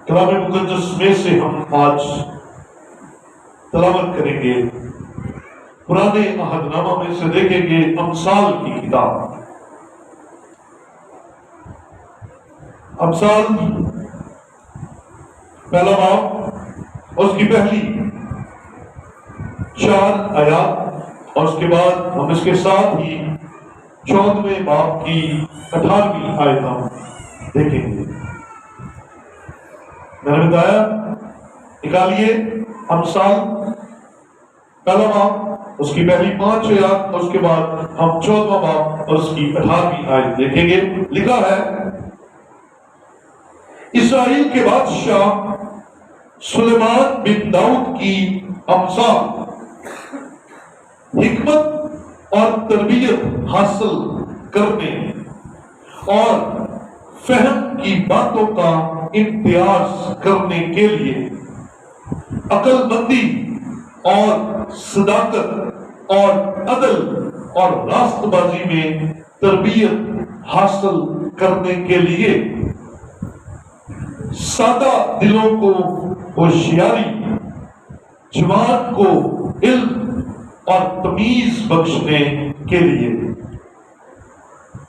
کلام مقدس میں سے ہم آج تلاوت کریں گے، پرانے عہد نامہ میں سے دیکھیں گے امثال کی کتاب، امثال پہلا باب اور اس کی پہلی 4 آیات، اور اس کے بعد ہم اس کے ساتھ ہی 14ویں باب کی 18ویں آیت ہم دیکھیں گے۔ میں نے بتایا نکالیے امثال پہلا باب، اس کی پہلی 5 آیات، اور اس کے بعد ہم 14واں باب اور اس کی 18ویں آیت دیکھیں گے۔ لکھا ہے، اسرائیل کے بادشاہ سلیمان بن داؤد کی امثال، حکمت اور تربیت حاصل کرنے اور فہم کی باتوں کا امتیاز کرنے کے لیے عقل مندی اور صداقت اور عدل اور راست بازی میں تربیت حاصل کرنے کے لیے سادہ دلوں کو ہوشیاری، جوان کو علم اور تمیز بخشنے کے لیے،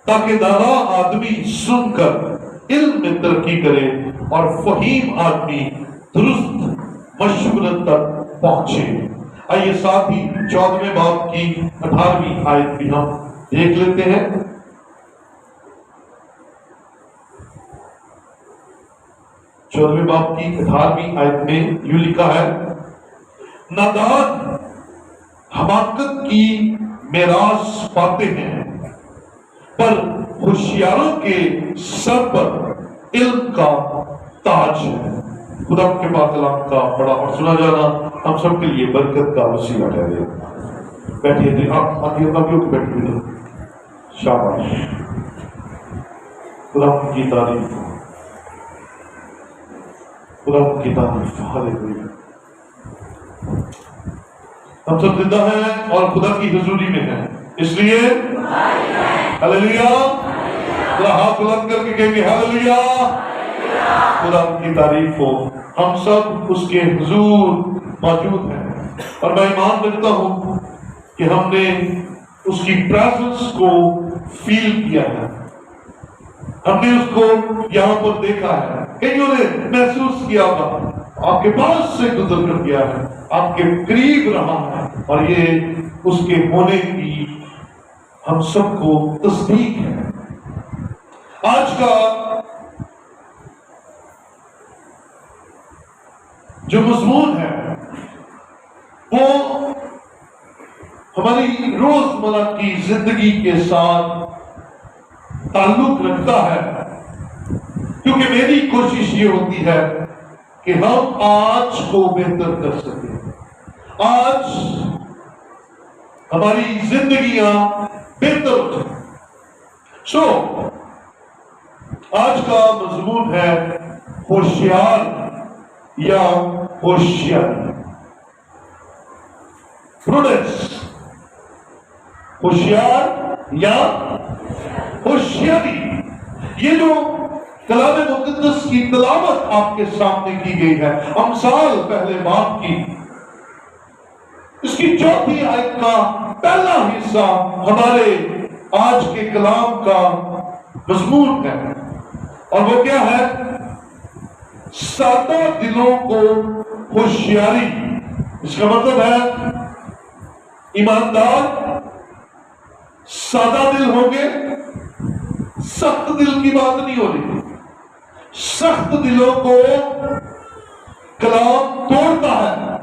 تاکہ دانا آدمی سن کر علم میں ترقی کرے اور فہیم آدمی درست مشورت تک پہنچے۔ آئیے ساتھ ہی 14ویں باب کی 18ویں آیت بھی ہم دیکھ لیتے ہیں۔ 14ویں باب کی 18ویں آیت میں یوں لکھا ہے، نادان حماقت کی میراث پاتے ہیں، پر ہوشیاروں کے سر پر علم کا تاج ہے۔ خدا کے پاک کلام کا پڑھا اور سنا جانا ہم سب کے لیے برکت کا وسیلہ ٹھہرے۔ بیٹھیے جی، آپ آگے کے بیٹھیے تو شاباش، خدا کی تعریف، خدا کی تعریف۔ ہاللیلویا۔ ہم سب زندہ ہیں اور خدا کی حضوری میں ہیں، اس لیے ہاللیلویا، خدا ہاتھ بلند کر کے کہیں گے ہاللیلویا، خدا کی تعریف ہو۔ ہم سب اس کے حضور موجود ہیں، اور میں ایمان رکھتا ہوں کہ ہم نے اس کی پریزنس کو فیل کیا ہے، ہم نے اس کو یہاں پر دیکھا ہے، کئیوں نے محسوس کیا ہوگا، آپ کے پاس سے گزر کر گیا ہے، آپ کے قریب رہا ہے، اور یہ اس کے ہونے کی ہم سب کو تصدیق ہے۔ آج کا جو مضمون ہے وہ ہماری روزمرہ کی زندگی کے ساتھ تعلق رکھتا ہے، کیونکہ میری کوشش یہ ہوتی ہے کہ ہم آج کو بہتر کر سکیں، آج ہماری زندگیاں بہتر ہو۔ سو آج کا مضمون ہے ہوشیار یا ہوشیاری، پروڈنس، ہوشیار یا ہوشیاری۔ یہ جو کلام مقدس کی تلاوت آپ کے سامنے کی گئی ہے، امثال پہلے باب کی، اس کی 4تھی آیت کا پہلا حصہ ہمارے آج کے کلام کا مضمون ہے، اور وہ کیا ہے؟ سادہ دلوں کو ہوشیاری۔ اس کا مطلب ہے ایماندار سادہ دل ہوں گے، سخت دل کی بات نہیں ہو رہی۔ سخت دلوں کو کلام توڑتا ہے،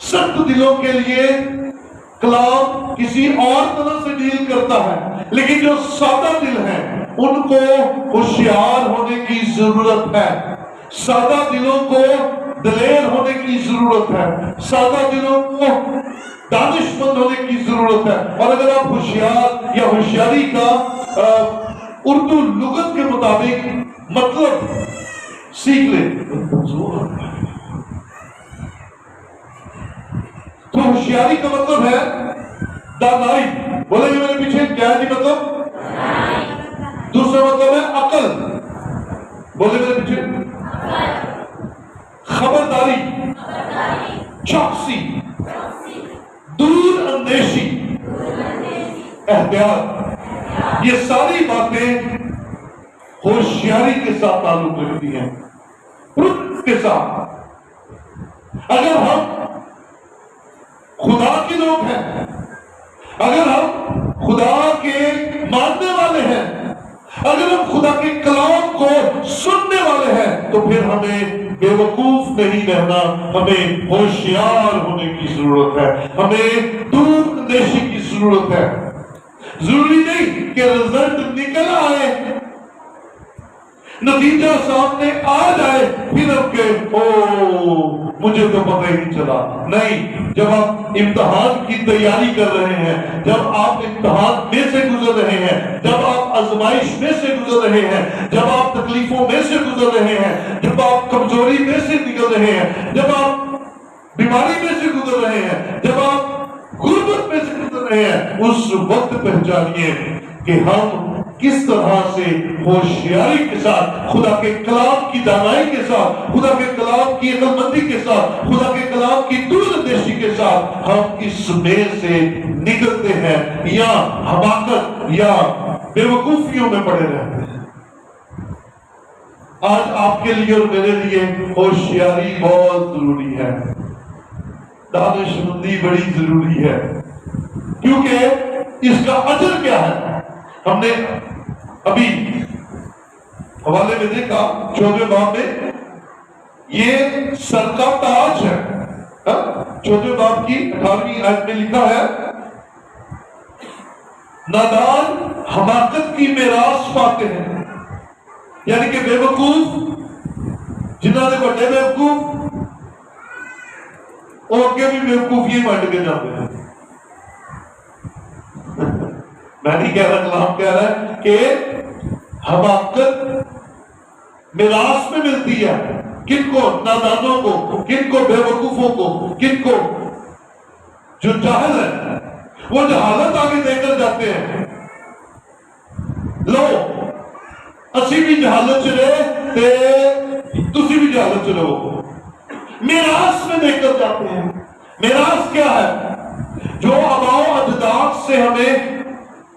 سخت دلوں کے لیے کلام کسی اور طرح سے ڈیل کرتا ہے، لیکن جو سادہ دل ہیں ان کو ہوشیار ہونے کی ضرورت ہے، سادہ دلوں کو دلیر ہونے کی ضرورت ہے، سادہ دلوں کو دانش مند ہونے کی ضرورت ہے۔ اور اگر آپ ہوشیار یا ہوشیاری کا اردو لغت کے مطابق مطلب سیکھ لیں تو ہوشیاری کا مطلب ہے دانائی۔ بولے گے میرے پیچھے کیا ہے جی مطلب؟ دوسرا مطلب ہے عقل۔ بولے میرے پیچھے خبرداری، چوکسی، دور اندیشی، احتیاط، یہ ساری باتیں ہوشیاری کے ساتھ تعلق رکھتی ہیں، رخ کے ساتھ۔ اگر ہم خدا کے لوگ ہیں، اگر ہم خدا کے ماننے والے ہیں، اگر ہم خدا کے کلام کو سننے والے ہیں، تو پھر ہمیں بے وقوف نہیں رہنا، ہمیں ہوشیار ہونے کی ضرورت ہے، ہمیں دور اندیشی کی ضرورت ہے۔ ضروری نہیں کہ رزلٹ نکل آئے، نتیجہ سامنے آ جائے پھر اب کہ مجھے تو پتہ ہی نہیں چلا۔ نہیں، جب آپ امتحان کی تیاری کر رہے ہیں، جب آپ امتحان میں سے گزر رہے ہیں، جب آپ آزمائش میں سے گزر رہے ہیں، جب آپ تکلیفوں میں سے گزر رہے ہیں، جب آپ کمزوری میں سے نکل رہے ہیں، جب آپ بیماری میں سے گزر رہے ہیں، جب آپ غربت میں سے گزر رہے ہیں، اس وقت پہچانیے کہ ہم کس طرح سے ہوشیاری کے ساتھ، خدا کے کلام کی دانائی کے ساتھ، خدا کے کلام کی عقل مندی کے ساتھ، خدا کے کلام کی دور اندیشی کے ساتھ ہم اس میں سے نکلتے ہیں یا حماقت یا بے وقوفیوں میں پڑے رہتے ہیں۔ آج آپ کے لیے اور میرے لیے ہوشیاری بہت ضروری ہے، دانشمندی بڑی ضروری ہے، کیونکہ اس کا اجر کیا ہے؟ ہم نے ابھی حوالے میں دیکھا 14 باب میں، یہ سر کا تاج ہے۔ 14 باب کی 18ویں آیت میں لکھا ہے، نادان حماقت کی میراث پاتے ہیں، یعنی کہ بے وقوف جنہوں نے بڑے بے وقوف، وہ کے بھی بے وقوف یہ بانٹ کے جاتے ہیں۔ میں نہیں کہہ رہا، کلام کہہ رہا ہے کہ حماقت میراث میں ملتی ہے۔ کن کو؟ نادانوں کو۔ کن کو؟ بے وقوفوں کو۔ کن کو؟ جو جاہل ہے، وہ جہالت آگے دے کر جاتے ہیں۔ لو اسی بھی جہالت چلے تے تسی بھی جہالت چلو، میراث میں دے کر جاتے ہیں۔ میراث کیا ہے؟ جو آباء و اجداد سے ہمیں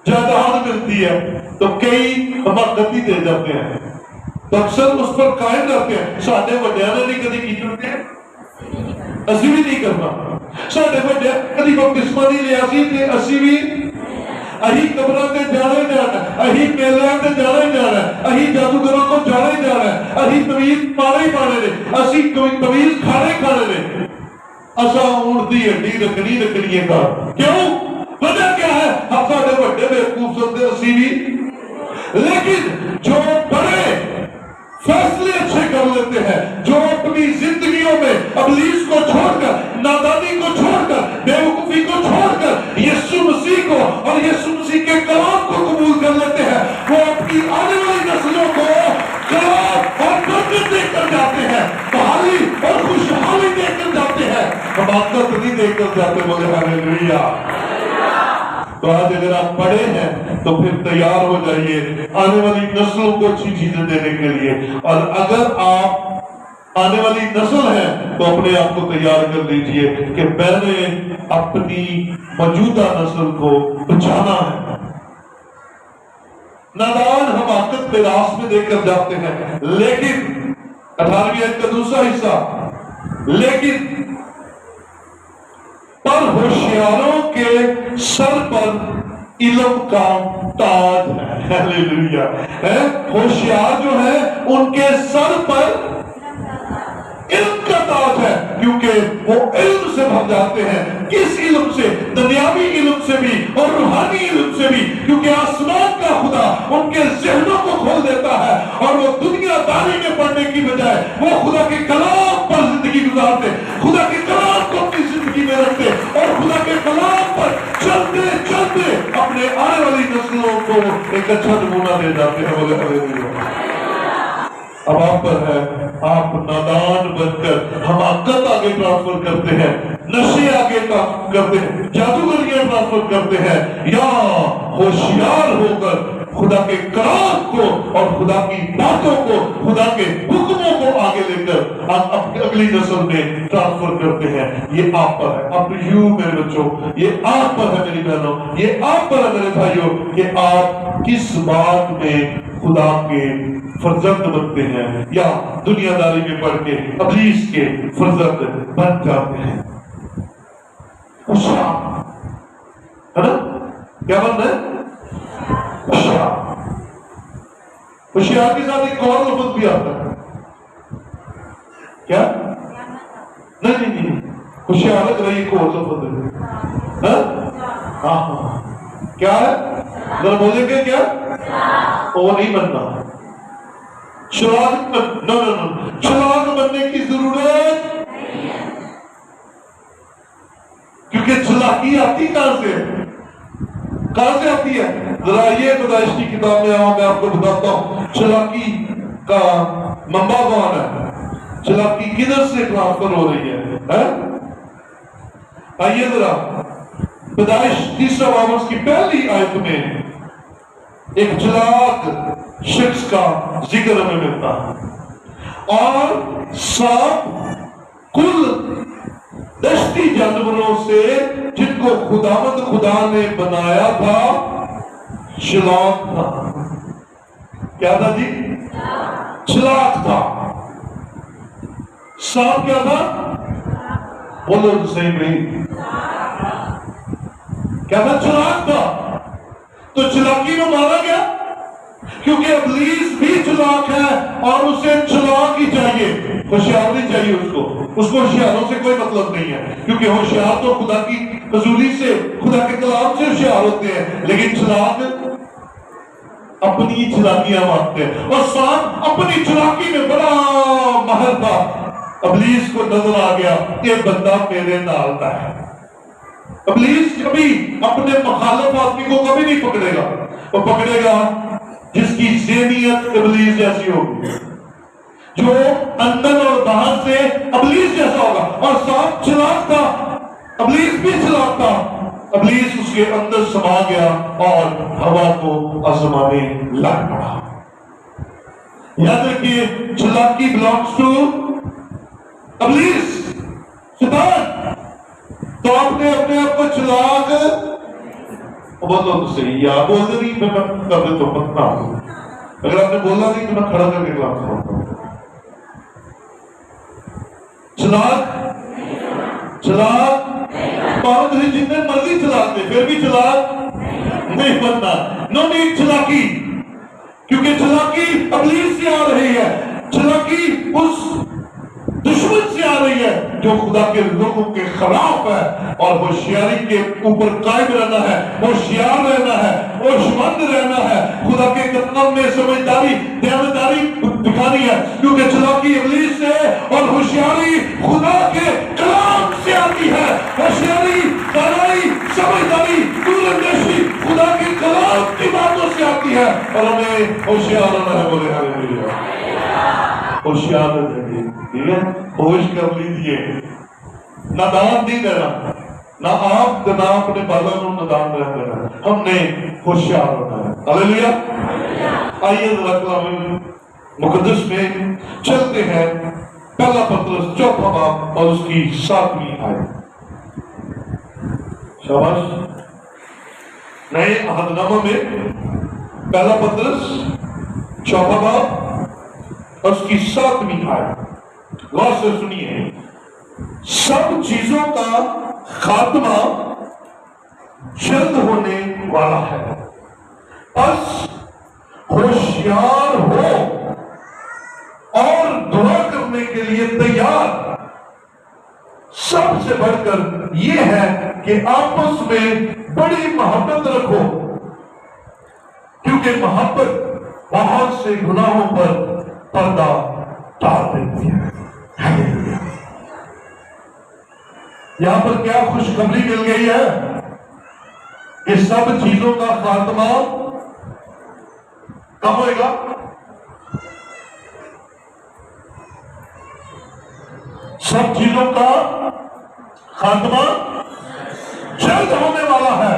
جائیداد ملتی ہے تو کئی حماقتی دے جاتے ہیں، تو اکثر اس پر قائم رہتے ہیں۔ ساڈے وڈیاں نے نہیں کدی کیتے، اسی بھی نہیں کرنا۔ ساڈے وڈے کدی بپتسمہ نہیں لیا سی تے اسی بھی اہی قبراں تے جانا ہی جانا، اہی میلیاں تے جانا ہی جانا، اہی جادوگراں کو جانا ہی جانا، اہی تویز پانے ہی پانے نے، اسی تویز کھانے کھانے نے، اسا اونٹ دی ہڈی رکھنی ہے کار۔ کیوں؟ وجہ کیا ہے؟ ہم ساڈے بڑے بیوقوف سنتے اسی بھی، لیکن جو بڑے فیصلے اچھے کر لیتے ہیں، جو اپنی زندگیوں میں ابلیس کو چھوڑ کر، نادانی کو چھوڑ کر، بے وقوفی کو چھوڑ کر یسوع مسیح کو اور یسوع مسیح کے کلام کو قبول کر لیتے ہیں، وہ اپنی آنے والی نسلوں کو کلام اور برکت دے کر جاتے ہیں، بحالی اور خوشحالی دے کر جاتے ہیں، حماقت نہیں دے کر جاتے۔ بولے ہاللیلویہ۔ تو آج اگر آپ پڑھے ہیں تو پھر تیار ہو جائیے آنے والی نسلوں کو اچھی چیزیں دینے کے لیے، اور اگر آپ آنے والی نسل ہے تو اپنے آپ کو تیار کر لیجئے کہ میں نے اپنی موجودہ نسل کو بچانا ہے۔ نادان حماقت پہ راس میں دے کر جاتے ہیں، لیکن 18ویں آیت کا دوسرا حصہ، لیکن پر ہوشیاروں کے سر پر علم کا تاج ہے۔ ہاللیلویہ۔ ہوشیار جو ہے ان کے سر پر علم کا تاج ہے، کیونکہ وہ علم سے بھر جاتے ہیں۔ کس علم سے؟ دنیاوی علم سے بھی اور روحانی علم سے بھی، کیونکہ آسمان کا خدا ان کے ذہنوں کو کھول دیتا ہے اور وہ دنیا داری میں پڑھنے کی بجائے وہ خدا کے کلام پر زندگی گزارتے، خدا کے کلام کو اپنی زندگی میں رکھتے اور خدا کے کلام پر چلتے چلتے اپنے آنے والی نسلوں کو ایک اچھا نمونہ دے جاتے ہیں۔ بولے ہاللیلویہ۔ اب آپ پر ہے، آپ نادان بن کر حماقت آگے ٹرانسفر کرتے ہیں، نشے آگے کرتے ہیں، جادوگریاں ٹرانسفر کرتے ہیں، یا ہوشیار ہو کر خدا کے کلام کو اور خدا کی باتوں کو، خدا کے حکموں کو آگے اگلی نسل میں ٹرانسفر کرتے ہیں. یہ آپ پر ہے. اب یوں میرے بچوں، یہ آپ پر ہے میری بہنوں، یہ آپ پر ہے میرے بھائیوں کہ آپ کس بات میں خدا کے فرزند بنتے ہیں یا دنیا داری میں پڑھ کے ابلیس کے فرزند بن جاتے ہیں. ہوشیار ہے نا؟ کیا بننا ہے؟ ہوشیار. ہوشیار کے ساتھ ایک اور لفظ بھی آتا ہے. کیا؟ نہیں ہوشیار ہے ایک اور لفظ ہے. ہاں کیا ہے؟ ذرا بولیں گے کیا؟ وہ نہیں بننا. چلاک بننے کی ضرورت کیونکہ چلاکی آتی کہاں سے آتی ہے؟ ذرا یہ پیدائش کی کتاب میں آؤں، میں آپ کو بتاتا ہوں چلاکی کا منبع کون ہے، چلاکی کدھر سے ٹرانسفر ہو رہی ہے. آئیے ذرا پیدائش 3 باب کی پہلی آیت میں ایک چلاک شخص کا ذکر ہمیں ملتا ہے. اور سانپ کل دشتی جانوروں سے جن کو خداوند خدا نے بنایا تھا چلاک تھا. کیا تھا جی؟ چلاک تھا. سانپ کیا تھا؟ بولو تو صحیح نہیں. کیا تھا؟ چلاک تھا. تو چلاکی میں مارا گیا کیونکہ ابلیس بھی چلاک ہے اور اسے چلاک ہی چاہیے، ہوشیار نہیں چاہیے. اس کو ہوشیاروں سے کوئی مطلب نہیں ہے کیونکہ ہوشیار تو خدا کی فضولی سے، خدا کے کلام سے ہوشیار ہوتے ہیں، لیکن چلاک اپنی چلاکیاں مارتے ہیں. اور سانپ اپنی چلاکی میں بڑا ماہر تھا. ابلیس کو نظر آ گیا یہ بندہ میرے نال کا ہے. ابلیس کبھی اپنے مخالف آدمی کو کبھی نہیں پکڑے گا. وہ پکڑے گا جس کی ذہنیت ابلیس جیسی ہوگی، جو اندر اور باہر سے ابلیس جیسا ہوگا. اور سانپ چلاک تھا، ابلیس بھی چلاک تھا. ابلیس اس کے اندر سما گیا اور ہوا کو آزمانے لگ پڑا. یاد رکھیے چلاکی بلانگس ٹو ابلیس، شیطان. تو آپ نے اپنے آپ کو چلاک بولو تو صحیح. یا بولتے نہیں میں کر دیتا ہوں پتنا. اگر آپ نے بولا نہیں تو میں کھڑا کر کے کلام سناتا ہوں. چلاک پاؤں سے جتنے مرضی چلاتے پھر بھی چلاک نہیں بننا. نو نیڈ چلاکی، کیونکہ چلاکی ابلیس سے آ رہی ہے. چلاکی اس دشمن سے آ رہی ہے جو خدا کے لوگوں کے خلاف ہے. اور ہوشیاری کے اوپر قائم رہنا ہے، ہوشیار رہنا ہے، ہوشمند رہنا ہے، خدا کے قدم میں سمجھداری دیانتداری دکھانی ہے. کیونکہ چلاکی ابلیس سے اور ہوشیاری خدا کے کلام سے آتی ہے. ہوشیاری، دانائی، سمجھداری، دور اندیشی خدا کے کلام کی باتوں سے آتی ہے. اور ہمیں ہوشیار ہونا ہے. بولے ہاللیلویا. ہوشیار رہیے، ٹھیک ہے؟ ہوش کر لیجیے. نادان نہیں رہنا، نہ آپ نہ اپنے بالوں میں نادان رہ دینا. ہم نے ہوشیار ہونا ہے. ہاللیلویا. آئیے ذرا کلام مقدس میں چلتے ہیں. پہلا پترس 4 باب اور اس کی 7ویں آیت. شاباش. نئے عہد نامہ میں پہلا پترس 4 باب اور اس کی 7ویں آیت. غور سے سنیے. سب چیزوں کا خاتمہ جلد ہونے والا ہے، بس ہوشیار ہو اور دعا کرنے کے لیے تیار. سب سے بڑھ کر یہ ہے کہ آپس میں بڑی محبت رکھو، کیونکہ محبت بہت سے گناہوں پر پردہ ڈال دیتی ہے. یہاں پر کیا خوشخبری مل گئی ہے کہ سب چیزوں کا خاتمہ کب ہوئے گا؟ سب چیزوں کا خاتمہ جلد ہونے والا ہے.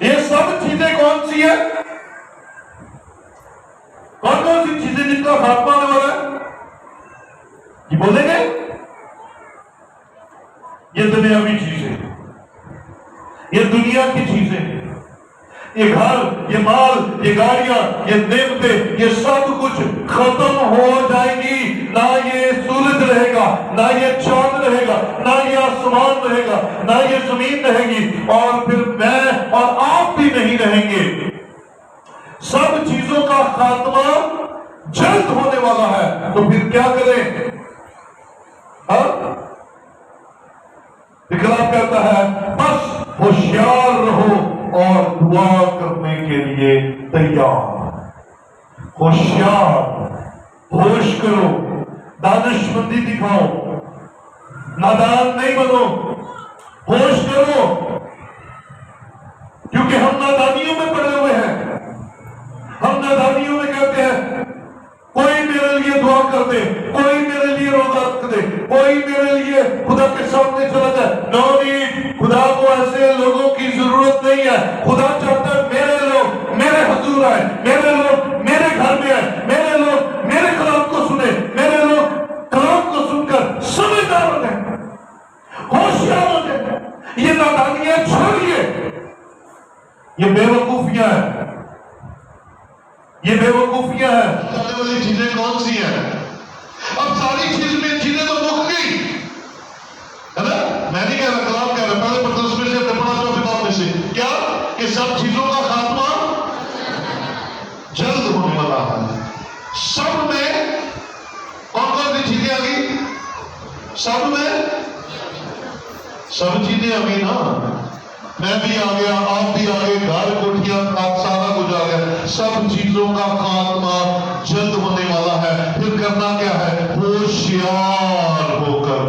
یہ سب چیزیں کون سی ہیں؟ کون کون سی چیزیں جن کا خاتمہ ہونے والا ہے؟ یہ دنیاوی چیزیں، یہ دنیا کی چیزیں، یہ گھر، یہ مال، یہ گاڑیاں، یہ نعمتیں، یہ سب کچھ ختم ہو جائے گی. نہ یہ سورج رہے گا، نہ یہ چاند رہے گا، نہ یہ آسمان رہے گا، نہ یہ زمین رہے گی، اور پھر میں اور آپ بھی نہیں رہیں گے. سب چیزوں کا خاتمہ جلد ہونے والا ہے. تو پھر کیا کریں؟ اقرار کہتا ہے بس ہوشیار رہو اور دعا کرنے کے لیے تیار. ہوشیار، ہوش کرو، دانش مندی دکھاؤ، نادان نہیں بنو، ہوش کرو. کیونکہ ہم نادانیوں میں پڑے ہوئے ہیں. ہم نادانیوں میں کہتے ہیں کوئی میرے لیے دعا کر دے، کوئی میرے لیے روزہ رکھ دے، کوئی میرے لیے خدا کے سامنے چلا جائے. No need. خدا کو ایسے لوگوں کی ضرورت نہیں ہے. خدا چاہتا ہے میرے لوگ میرے حضور آئے، میرے لوگ میرے گھر میں آئے، میرے لوگ میرے کلام کو سنیں، میرے لوگ کلام کو سن کر سمجھدار ہو جائیں، ہوشیار ہو جائیں. یہ نادانیاں چھوڑیے، یہ بے وقوفیاں ہیں، یہ بے وقوفیاں ہیں. آنے والی چیزیں کون سی ہیں؟ اب ساری چیزیں تو مک گئی ہے نا. میں نہیں کہہ رہا، کلام کہہ رہا. پہلے پترس میں سے اپنا جو کتاب میں سے کیا کہ سب چیزوں کا خاتمہ جلد ہونے والا ہے. سب میں کون کون سی چیزیں آ گئی؟ سب میں سب چیزیں آ گئی نا. میں بھی آ گیا، آپ بھی آ گئے، گھر کوٹھیاں سارا کچھ آ گیا. سب چیزوں کا خاتمہ جلد ہونے والا ہے. پھر کرنا کیا ہے؟ ہوشیار ہو کر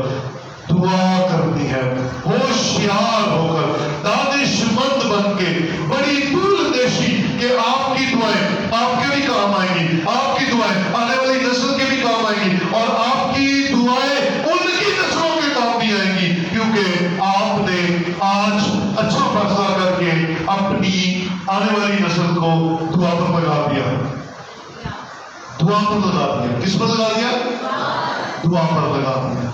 دعا کرنی ہے. ہوشیار ہو کر دانش مند بن کے بڑی دور اندیشی کہ آپ کی دعائیں آپ کے بھی کام آئیں گی، آپ کی دعائیں آنے والی نسل کے بھی کام آئیں گی، اور آپ کی دعائیں ان کی نسلوں کے کام بھی آئیں گی. کیونکہ آپ نے آج اچھا فیصلہ کر کے اپنی آنے والی نسل کو دعا پر لگا دیا. دعا پر لگا دیا. کس پر لگا دیا؟ دعا پر لگا دیا.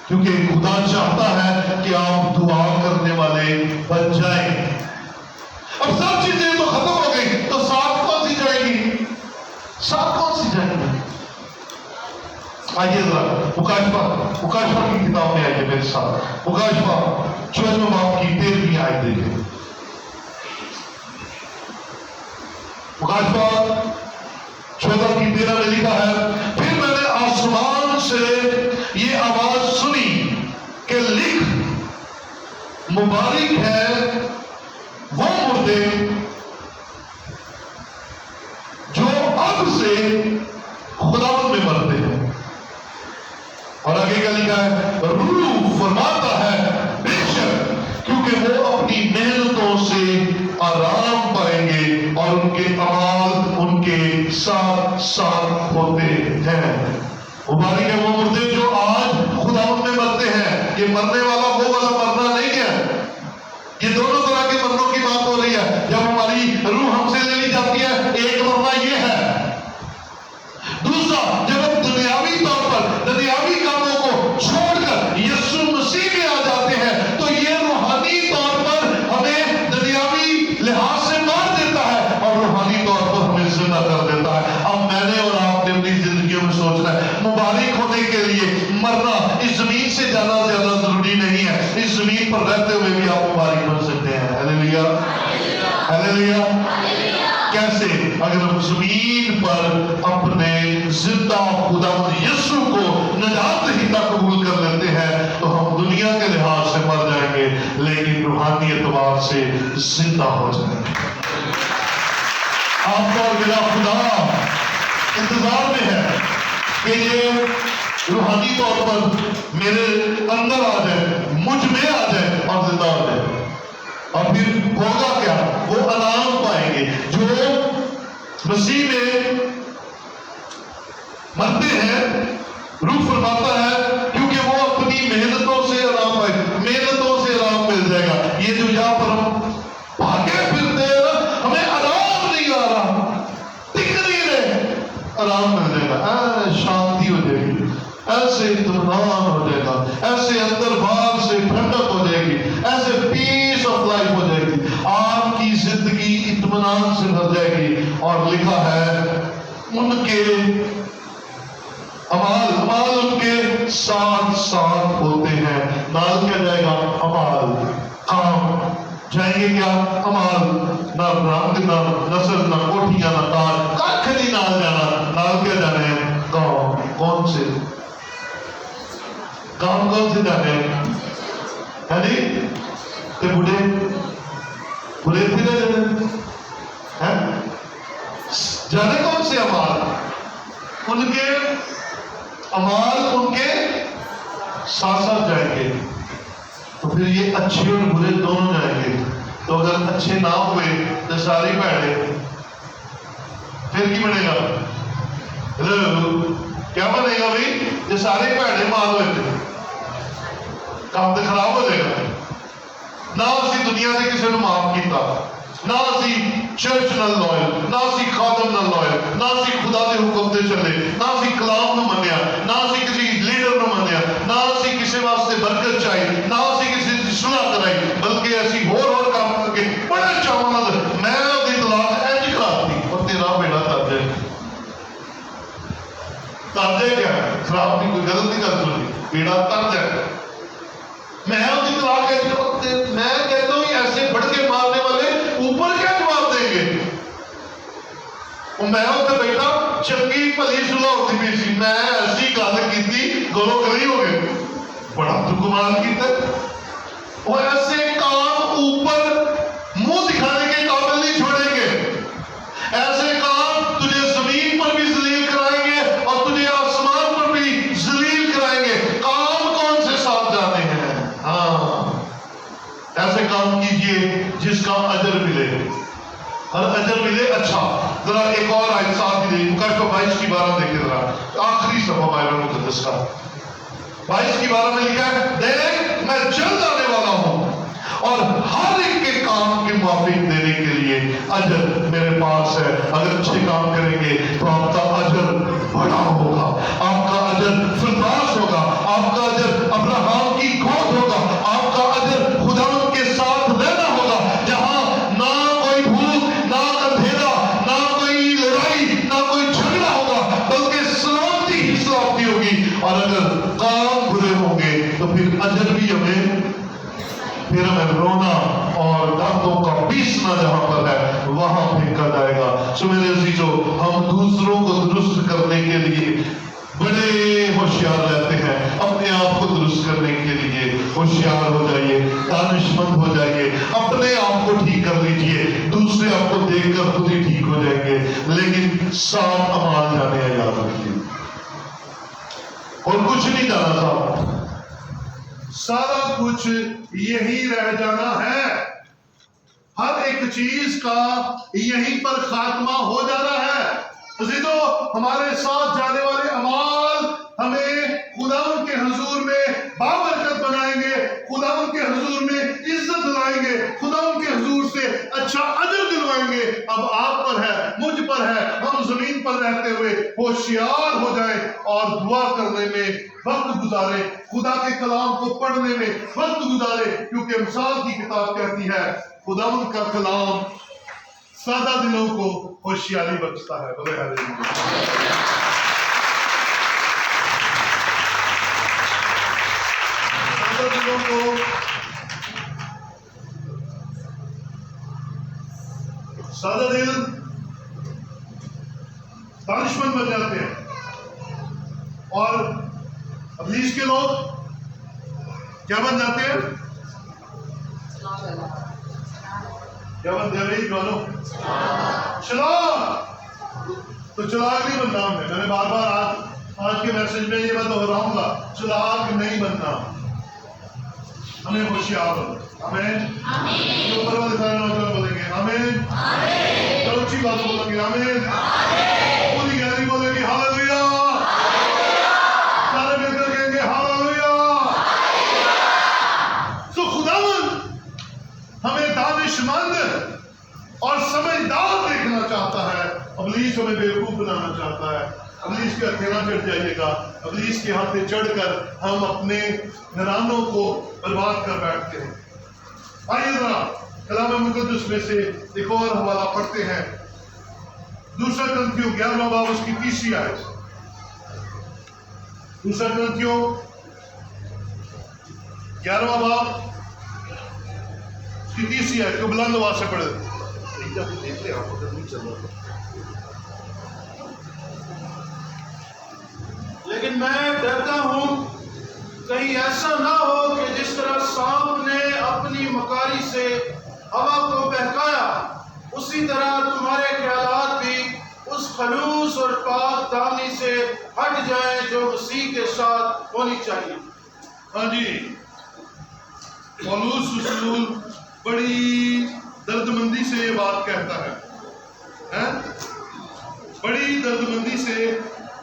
کیونکہ خدا چاہتا ہے کہ آپ دعا کرنے والے بن جائیں. اب سب چیزیں تو ختم ہو گئی، تو ساتھ کون سی جائے گی؟ ساتھ کون سی جائے گی؟ آئیے ذرا مکاشفہ کی کتاب میں آئیے میرے ساتھ. مکاشفہ 14 باب کی 13ویں آیت دیکھیں. مکاشفہ 14 کی 13 میں لکھا ہے پھر میں نے آسمان سے یہ آواز سنی کہ لکھ مبارک ہے وہ مردے جو اب سے خدا میں مرتے ہیں. اور آگے کیا لکھا ہے؟ روح فرماتا ہے بے شک کیونکہ وہ اپنی محنتوں سے آرام پائیں گے اور ان کے اعمال ان کے ساتھ ساتھ ہوتے ہیں. مبارک ہے وہ مردے جو آج خدا میں مرتے ہیں. یہ مرنے والا وہ والا مرنا نہیں ہے. یہ دونوں طرح کے مرنوں کی بات ہو رہی ہے. جب ہماری روح ہم سے لے لی جاتی ہے ایک مرنا یہ ہے. دوسرا جب ہم دنیاوی طور پر دنیاوی کاموں کو چھوڑ کر یسوع مسیح میں آ جاتے ہیں تو یہ روحانی طور پر ہمیں دنیاوی لحاظ سے مار دیتا ہے اور روحانی طور پر ہمیں زندہ کر دیتا ہے. اب میں نے اور آپ نے اپنی زندگیوں میں سوچنا ہے مبارک ہونے کے لیے مرنا اس زمین سے جانا زیادہ ضروری نہیں ہے. اس زمین پر رہتے ہوئے بھی آپ مبارک بن سکتے ہیں. ہلیلویا ہلیلویا. کیسے؟ اگر ہم زمین پر اپنے زندہ خدا یسوع کو نجات دہندہ قبول کر لیتے ہیں تو ہم دنیا کے لحاظ سے مر جائیں گے لیکن روحانی اعتبار سے زندہ ہو جائیں گے. آپ کا اور میرا خدا انتظار میں ہے کہ یہ روحانی طور پر میرے اندر آ جائے، مجھ میں آ جائے اور زندہ ہو جائے. اور پھر ہوگا کیا؟ وہ انعام پائیں گے. جو مسیح میں مرتے ہیں روح فرماتا ہے کیونکہ وہ اپنی محنتوں سے آرام پائے. محنتوں سے آرام مل جائے گا. یہ جو یہاں پر ہم بھاگے پھرتے ہیں نا ہمیں آرام نہیں آ رہا، ٹک نہیں رہے. آرام مل جائے گا، شانتی ہو جائے گی. ایسے اطمینان ہو جائے گا، ایسے اندر باہر سے ٹھنڈک ہو جائے گی، ایسے پیس آف لائف ہو جائے گی، آپ کی زندگی اطمینان سے بھر جائے گی۔ اور لکھا ہے ان کے اعمال ان کے ساتھ ساتھ ہوتے ہیں۔ نال کیا جائے گا؟ اعمال، کام جائیں گے کیا؟ اعمال، نہ رنگ، نہ نسل، نہ کوٹھیاں، نہ تاج، کھ نہیں نال جانا۔ نال کیا جانے ہیں؟ کام۔ کون سے کام؟ کون سے جانے ہیں؟ ہے نہیں تے بڑھے بڑھے تھے نا جانے کون سے اعمال؟ ان کے اعمال ان کے ساتھ ساتھ جائیں گے۔ تو پھر یہ اچھے اور برے دونوں جائیں گے۔ تو اگر اچھے نہ ہوئے تو ساری بھڑے، پھر کی بنے گا؟ کیا بنے گا بھائی؟ یہ سارے بھڑے مال ہوئے تھے، کام تو خراب ہو جائے گا۔ نہ اسی دنیا سے کسی نے معاف کیتا، نہ اسی چرچ نہ لوئل، نہ اسی خادم نہ لوئل، نہ اسی خدا دے حکم دے چلے، نہ اسی کلام نہ منیا، نہ اسی کسی لیڈر نہ منیا، نہ اسی کسی واسطے برکت چاہیے، نہ اسی کسی کی صلح کرائی، بلکہ ایسی اور کام کر کے بڑے چاواں نال میں دی طلاق انج کراتی اور تیرا بیڑا تر جائے۔ تر جائے کیا ہے؟ خراب نہیں، کوئی غلط نہیں کر سکتی، بیڑا تر جائے۔ میں دی طلاق میں کہتا ہوں ایسے بڑھ کے مارنے والے اوپر کیا جواب دیں گے؟ میں اتنے بیٹھا چنگی بھلی صلح ہوتی پئی سی، میں ایسی گل کی گلو گلی ہو گئے، بڑا تو کمال کیتا۔ وہ ایسے کام اوپر منہ دکھانے کے قابل نہیں چھوڑیں گے، ایسے کام تجھے زمین پر بھی ذلیل کرائیں گے اور تجھے آسمان پر بھی ذلیل کرائیں گے۔ کام کون سے ساتھ جانے ہیں؟ ہاں، ایسے کام کیجئے جس کا اجر ملے، اور اجر ملے اچھا۔ ذرا ایک اور آیت ساتھ ہی دے، مکاشفہ 22 کی 12 دیکھیں ذرا، آخری صفحہ بائبل مقدس کا 22 کی 12 میں لکھا ہے، دیکھ میں جلد آنے والا ہوں اور ہر ایک کے کام کے موافق دینے کے لیے اجر میرے پاس ہے۔ اگر اچھے کام کریں گے تو آپ کا اجر بڑا ہوگا، آپ کا اجر فردوس ہوگا، آپ کا اجر ابراہیم کی گود ہوگا، آپ کا اجر خدا کے ساتھ رہنا ہوگا، جہاں نہ کوئی بھوک، نہ اندھیرا، نہ کوئی لڑائی، نہ کوئی جھگڑا ہوگا، بلکہ سلامتی ہی سلامتی ہوگی۔ اور اگر کام برے ہوں گے تو پھر اجر بھی پھر ہمیں رونا اور دانتوں کا پیسنا جہاں پر ہے وہاں پھینکا جائے گا۔ سو میرے عزیزو، ہم دوسروں کو درست کرنے کے لیے بڑے ہوشیار رہتے ہیں، اپنے آپ کو درست کرنے کے لیے ہوشیار ہو جائیے، دانش مند ہو جائیے، اپنے آپ کو ٹھیک کر لیجئے، دوسرے آپ کو دیکھ کر خود ہی ٹھیک ہو جائیں گے، لیکن ساتھ اعمال جانے ہیں، یاد رکھیے، اور کچھ نہیں جانا صاحب، سارا کچھ یہی رہ جانا ہے، ہر ایک چیز کا یہیں پر خاتمہ ہو جانا ہے۔ عزیزو، ہمارے ساتھ جانے والے اعمال ہمیں خداوند کے حضور میں بابرکت بنائیں گے، خداوند کے حضور میں عزت دلائیں گے، خداوند کے حضور سے اچھا اجر دلوائیں گے۔ اب آپ پر ہے، مجھ پر ہے، ہم زمین پر رہتے ہوئے ہوشیار ہو جائیں اور دعا کرنے میں وقت گزارے، خدا کے کلام کو پڑھنے میں وقت گزارے، کیونکہ امثال کی کتاب کہتی ہے خداوند کا کلام سادہ دلوں کو ہوشیاری بخشتا ہے۔ بولے ہاللیلویا۔ سادہ دلوں کو سادہ دل دانشمند بن جاتے ہیں، اور ابلیس کے لوگ کیا بن جاتے ہیں؟ کیا بن جائے رہی جوانوں؟ چلاک۔ تو چلاک نہیں بننا میں نے بار بار آج کے میسج میں یہ میں دہراؤں گا، چلاک نہیں بننا، ہمیں ہوشیار ہونا۔ آمین۔ جو اوپر والے سارے نوجوان بولیں گے آمین، جو اچھی باتوں بولیں گے آمین، پوری گہری بولیں گے ہاللیلویا، سارے مل کر کہیں گے ہاللیلویا۔ تو خداوند ہمیں دانش مند اور سمجھدار دیکھنا چاہتا ہے، ابلیس ہمیں بیوقوف بنانا چاہتا ہے۔ ابلیس کے ہتھیلیاں چڑھ جائیے گا. ابلیس کے ہاتھے چڑھ کر ہم اپنے گھرانوں کو برباد کر بیٹھتے ہیں. آئیے ذرا کلام مقدس میں سے ایک اور حوالہ پڑھتے ہیں. دوسرا کرنتھیوں 11واں باب اس کی 30 آیت. دوسرا کرنتھیوں 11واں باب اس کی 30 آیت کو بلند آواز سے پڑھے. دیکھ لیں آپ اگر نہیں چل رہا. لیکن میں ڈرتا ہوں کہیں ایسا نہ ہو کہ جس طرح سانپ نے اپنی مکاری سے ہوا کو بہکایا اسی طرح تمہارے خیالات بھی اس خلوص اور پاک دامنی سے ہٹ جائیں جو مسیح کے ساتھ ہونی چاہیے. ہاں جی، پولس رسول بڑی درد مندی سے یہ بات کہتا ہے. بڑی درد مندی سے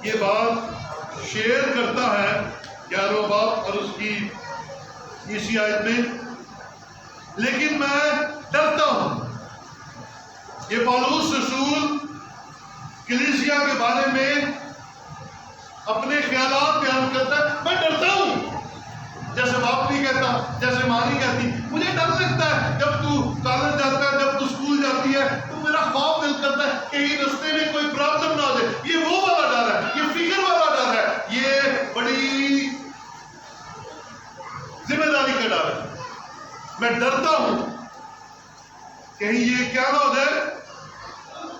یہ بات شیئر کرتا ہے 11واں باب اور اس کی 30 آیت میں. لیکن میں ڈرتا ہوں. یہ پولس رسول کلیسیا کے بارے میں اپنے خیالات بیان کرتا ہے. میں ڈرتا ہوں. جیسے باپ نہیں کہتا، جیسے ماں نہیں کہتی. مجھے ڈر لگتا ہے جب تو کالج جاتا ہے، جب تو اسکول جاتی ہے تو میرا خوف دل کرتا ہے کہیں رستے میں کوئی پرابلم نہ آ جائے. یہ وہ والا ڈر ہے، یہ فکر والا ڈر ہے، یہ بڑی ذمہ داری کا ڈر ہے. میں ڈرتا ہوں کہیں یہ کیا نہ ہو جائے،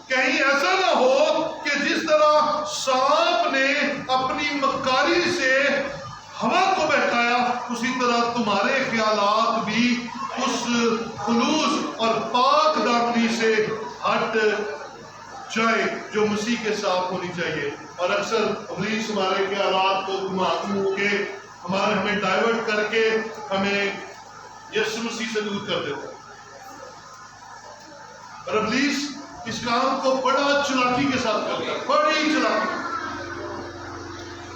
کہیں ایسا نہ ہو کہ جس طرح سانپ نے اپنی مکاری سے ہوا کو بہکایا اسی طرح تمہارے خیالات بھی اس خلوص اور پاک دامنی سے ہٹ جائے جو مسیح کے ساتھ ہونی چاہیے. اور اکثر ابلیس ہمارے خیالات کو گھما کے ہمیں ڈائیورٹ کر کے ہمیں یسوع مسیح سے دور کر دیتا ہے. اور ابلیس اس کام کو بڑا چلاکی کے ساتھ کرتا ہے، بڑی چلاکی.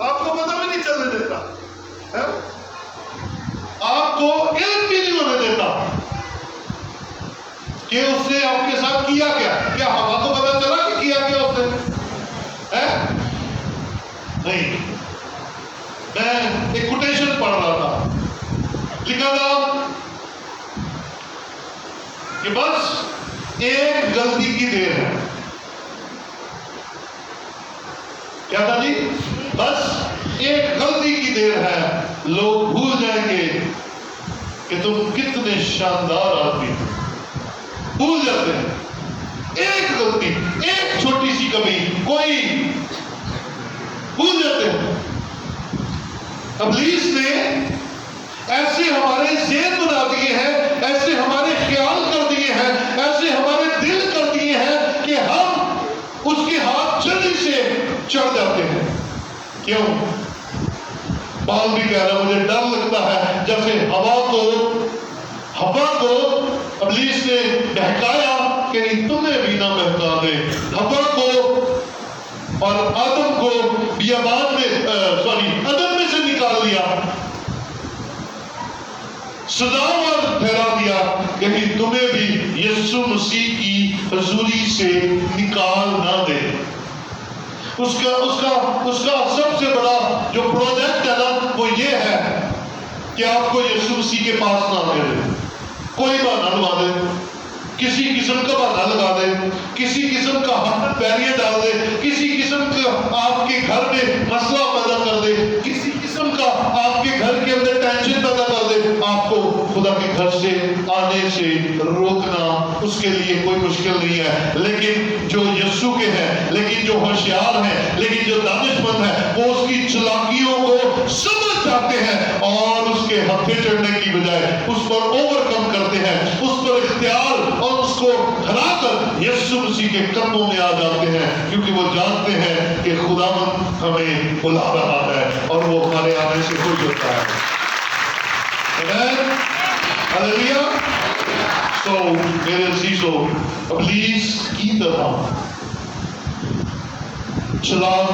آپ کو پتہ بھی نہیں چلنے دیتا، آپ کو علم بھی نہیں ہونے دیتا کہ اس نے آپ کے ساتھ کیا کیا ہوا کو پتہ چلا کہ کیا اس نے؟ نہیں. میں ایک کوٹیشن پڑھ رہا تھا، لکھا تھا کہ بس ایک غلطی کی دیر ہے. کیا تھا جی؟ بس ایک غلطی کی دیر ہے، لوگ بھول جائیں گے کہ تم کتنے شاندار آدمی ہو. بھول جاتے ہیں. ایک غلطی، ایک چھوٹی سی کمی، کوئی بھول جاتے ہیں. ابلیس نے ایسے ہمارے ذہن بنا دیے ہیں، ایسے ہمارے خیال کر دیے ہیں، ایسے ہمارے دل کر دیے ہیں کہ ہم اس کے ہاتھ جلدی سے چڑھ جاتے ہیں. کیوں؟ پال بھی کہہ رہا مجھے ڈر لگتا ہے جیسے ہوا کو ابلیس نے بہکایا کہیں تمہیں بھی نہ بہکا دے. ہوا کو اور آدم کو بیابان میں عدن میں سے نکال دیا، سزاوار ٹھہرا دیا، کہیں تمہیں بھی یسوع مسیح کی حضوری سے نکال نہ دے. اس کا سب سے بڑا جو پروجیکٹ ہے نا وہ یہ ہے کہ آپ کو یسوع مسیح کے پاس نہ آنے دے. کوئی بہانہ لگا دے، کسی قسم کا بہانہ لگا دے، کسی قسم کا ہاتھ بیریئر ڈال دے، کسی قسم کا آپ کے گھر میں مسئلہ پیدا کر دے، کسی قسم کا آپ کے گھر کے اندر ٹینشن پیدا کر دے. آپ کو خدا کے گھر سے آنے سے روکنا اس کے لیے کوئی مشکل نہیں ہے. لیکن جو یسوع کے ہیں، لیکن جو ہوشیار ہیں، لیکن جو دانش مند ہیں، وہ اس کی چلاکیوں کو سمجھ جاتے ہیں اور اس کے ہتھے چڑھنے کی بجائے اس پر اوور کم کرتے ہیں، اس پر اختیار اور اس کو ہرا کر یسوع مسیح کے قدموں میں آ جاتے ہیں. کیونکہ وہ جانتے ہیں کہ خداوند ہمیں بلا رہا ہے اور وہ ہمارے آنے سے خوش ہوتا ہے. ہلیلویا. تو میرے عزیزو، ابلیس کی طرح چلاک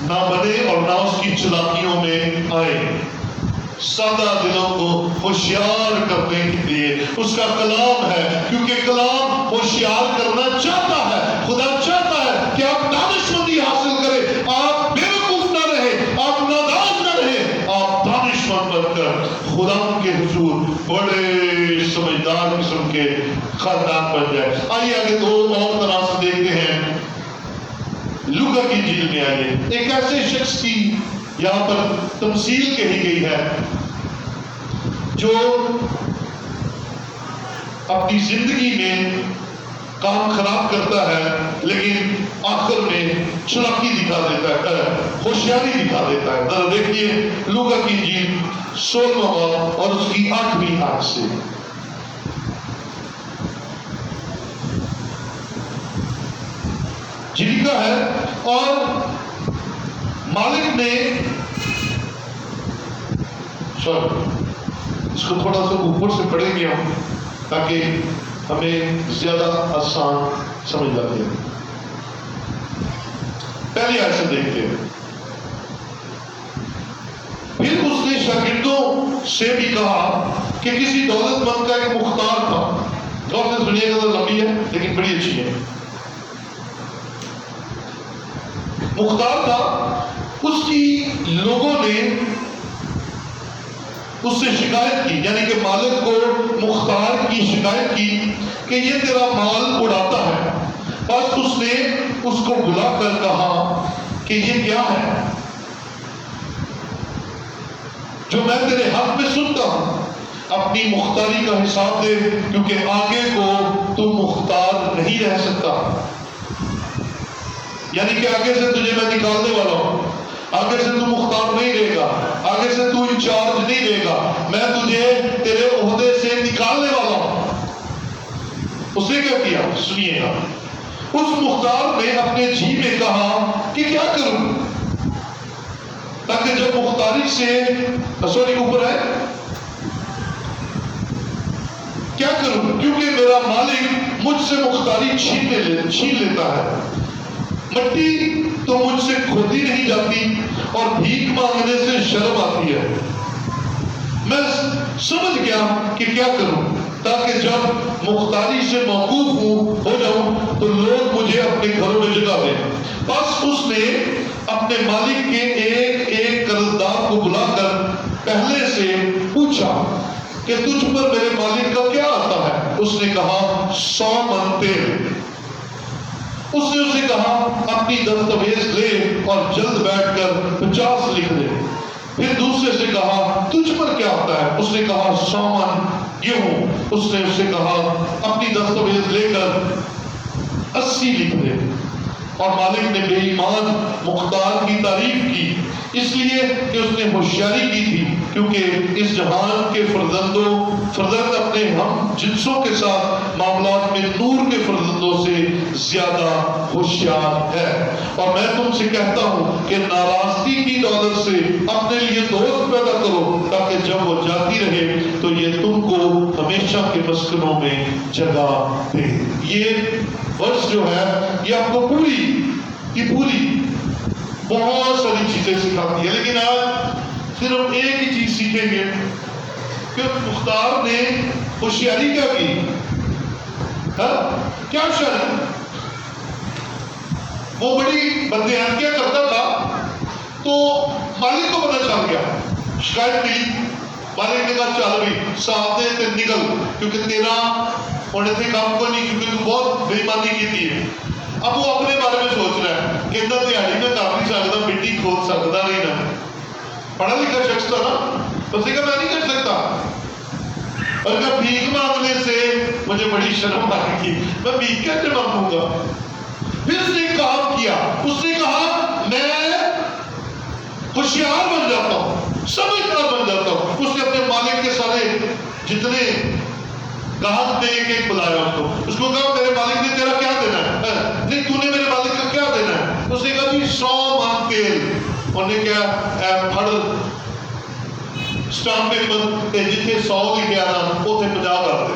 نہ بنے اور نہ اس کی چلاکیوں میں آئے. سادہ دلوں کو ہوشیار کرنے کے لیے اس کا کلام ہے، کیونکہ کلام ہوشیار کرنا چاہتا ہے. خدا چاہتا ہے کہ آپ دانشمندی حاصل کریں، خدا کے حضور بڑے سمجھدار قسم کے خاندان بن جائے. آئیے آگے دو اور طرح سے دیکھتے ہیں. لوکا کی انجیل میں آئیے ایک ایسے شخص کی یہاں پر تمثیل کہی گئی ہے جو اپنی زندگی میں کام خراب کرتا ہے لیکن آخر میں چلاکی دکھا دیتا ہے, ہوشیاری دکھا دیتا ہے. ذرا دیکھیے لوکا کی انجیل 16واں باب اور اس کی 8ویں آیت سے. جی لکھا ہے اور مالک نے اس کو تھوڑا سا اوپر سے پڑھیں گے ہم تاکہ ہمیں زیادہ آسان سمجھ جاتی ہے. پہلی آیت سے دیکھتے ہیں. پھر اس نے شاگردوں سے بھی کہا کہ کسی دولت مند کا ایک مختار تھا. غور سے سنیے گا, تو لمبی ہے لیکن بڑی اچھی ہے. مختار تھا, اس کی لوگوں نے اس سے شکایت کی, یعنی کہ مالک کو مختار کی شکایت کی کہ یہ تیرا مال اڑاتا ہے. بس اس نے اس کو بلا کر کہا کہ یہ کیا ہے جو میں تیرے حق میں سنتا ہوں, اپنی مختاری کا حساب دے کیونکہ آگے کو تو مختار نہیں رہ سکتا. یعنی کہ آگے سے تجھے میں نکالنے والا ہوں, آگے سے تو مختار نہیں رہے گا, آگے سے تو انچارج نہیں رہے گا, میں تجھے تیرے عہدے سے نکالنے والا ہوں. اس نے کیا کیا سنیے گا. اس مختار نے اپنے جی میں کہا کہ کیا کروں تاکہ جب مختاری سے اوپر ہے کیا کروں کیونکہ میرا مالک مجھ سے مختاری چھین لیتا ہے. مٹی تو مجھ سے کھودی نہیں جاتی اور بھیک مانگنے سے شرم آتی ہے. میں سمجھ گیا کہ کیا کروں تاکہ جب مختاری سے موقوف ہو جاؤں تو لوگ مجھے اپنے گھروں میں جگہ دیں. بس اس نے اپنے مالک کے ایک ایک قرضدار کو بلا کر پہلے سے پوچھا کہ تجھ پر میرے مالک کا کیا آتا ہے. اس نے کہا 100 من تیل. اس نے اسے کہا اپنی دستاویز لے اور جلد بیٹھ کر 50 لکھ دے. پھر دوسرے سے کہا تجھ پر کیا آتا ہے. اس نے کہا 100 من گیہوں. اس نے اسے کہا اپنی دستاویز لے کر 80 لکھ دے. اور مالک نے بے ایمان مختار کی تعریف کی اس لیے کہ اس نے ہوشیاری کی تھی کیونکہ اس جہان کے فرزند اپنے ہم جنسوں کے ساتھ معاملات میں نور کے فرزندوں سے زیادہ ہوشیار ہے. اور میں تم سے کہتا ہوں کہ ناراضگی کی دولت سے اپنے لیے دوست پیدا کرو تاکہ جب وہ جاتی رہے تو یہ تم کو ہمیشہ کے مسکنوں میں جگہ دے. یہ ورس جو ہے یہ آپ کو پوری بہت ساری چیزیں سکھاتی ہے لیکن آج صرف ایک ہی چیز سیکھیں گے کہ مختار نے ہوشیاری کیا کی. کیا ہوشیاری؟ وہ بڑی بددیانتیاں کرتا تھا تو مالک کو پتہ چل گیا, شکایت کی. مالک نے کہا چل بھی صاحب دے تے نکل کیونکہ تیرا ہونے سے کام کو نہیں کیونکہ تو بہت بے ایمانی کی ہے. اب وہ اپنے بارے میں سوچ رہا ہے کہ اتنا دیہڑی میں کر نہیں سکتا, مٹی کھود سکتا نہیں نا. پڑھا لکھا شخص تھا نا, تو اسے کہا میں نہیں کر سکتا. اور کہا بھیک مانگنے سے مجھے بڑی شرم آ گئی, میں بھیک کیسے مانگوں گا. پھر اس نے کام کیا, اس نے کہا میں ہوشیار بن جاتا ہوں, سمجھدار بن جاتا ہوں. اس نے اپنے مالک کے سارے جتنے گاہک نے ایک ایک بلایا اس کو. اس کو کہا میرے مالک نے تیرا کیا دینا ہے, نہیں تو نے میرے مالک کا کیا دینا ہے. اس نے کہا جی 100 من تیل. انہوں نے کیا پھڑ سٹامپ پیپر جتنے 100 لکھے آنا اتنے 50 کر دے.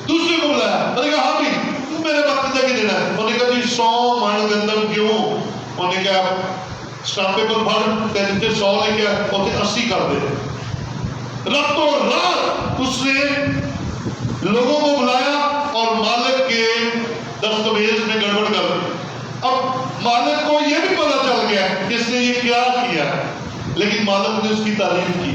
دوسرے کو بلایا, انہوں نے کہا ہاں بھی تو میرے مالک کا کیا دینا ہے. انہوں نے کہا جی 100 من گندم کیوں. انہوں نے کہا سٹامپ پیپر پھڑ جتنے 100 لکھے اتنے 80 کر دے. راتوں رات اس نے لوگوں کو بلایا اور مالک کے دستاویز میں گڑبڑ کر دی. اب مالک کو یہ بھی پتا چل گیا کہ اس نے یہ کیا کیا, لیکن مالک نے اس کی تعریف کی.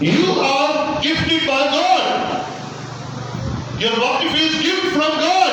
You are gifted by God. Your wife is gift from God.